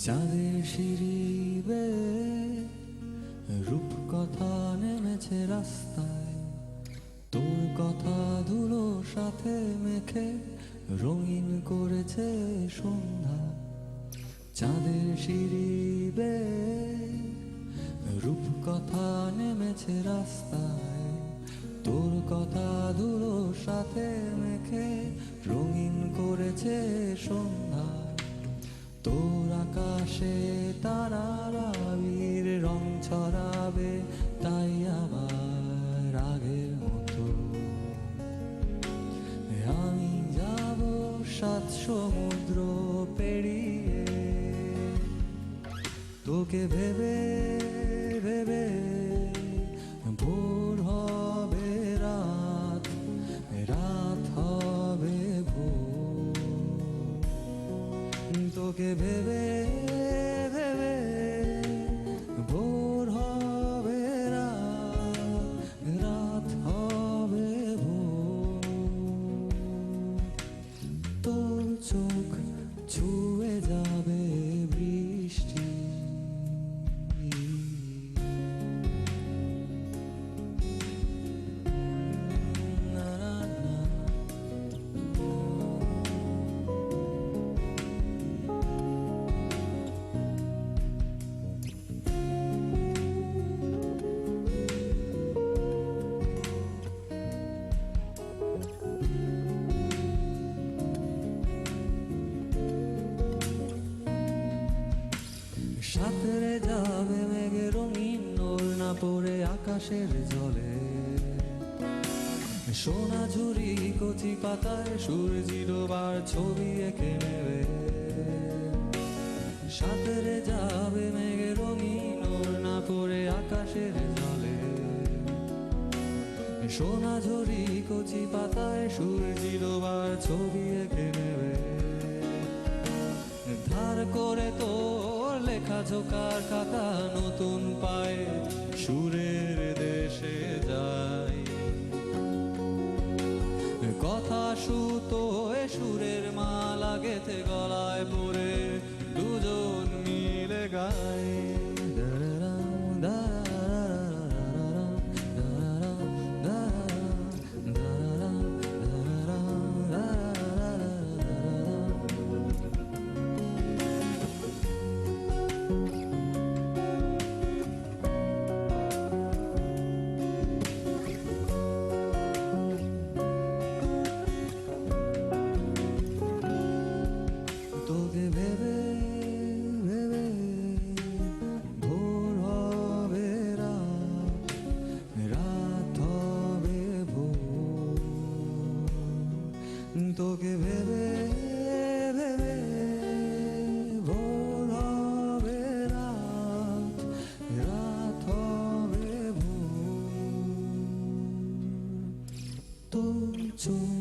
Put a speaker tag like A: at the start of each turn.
A: চাঁদের সিঁড়ি বেয়ে রূপকথা নেমেছে রাস্তায়, তোর কথা ধুলো সাথে মেখে রঙিন করেছে সন্ধ্যা। চাঁদের সিঁড়ি বেয়ে রূপকথা নেমেছে রাস্তায়, তোর কথা ধুলো সাথে মেখে রঙিন করেছে সন্ধ্যা। তোর আকাশে তারার আবির রং ছড়াবে, তাই আবার আগের মতো আমি যাব সাত সমুদ্র পেরিয়ে। তোকে ভেবে ভেবে ভোর হবে রাত, রাত হবে ভোর। তোকে ভেবে ভেবে ভোর হবে রাত, রাত হবে ভোর। তোর চোখ ছুঁয়ে যাবে বৃষ্টি, সাঁতরে যাবে মেঘে রঙিন ওড়না পরে আকাশের জলে। সোনা ঝুরি কচি পাতায় সূর্যি ডোবার ছবি এঁকে নেবে। সাঁতরে যাবে মেঘে রঙিন ওড়না পরে আকাশের জলে। সোনা ঝুরি কচি পাতায় সূর্যি ডোবার ছবি এঁকে নেবে। ধার করে তোর লেখা ঝোকার খাতা নতুন পায়ে সুরের দেশে যায়। কথা সুতো এ সুরের মালা গেথে গলায় পরে দুজন মিলে গায়। তোকে ভেবে ভেবে ভোর হবে রাত, রাত হবে ভোর। তোকে ভেবে ভেবে ভোর হবে রাত, রাত হবে ভোর। তোর চোখ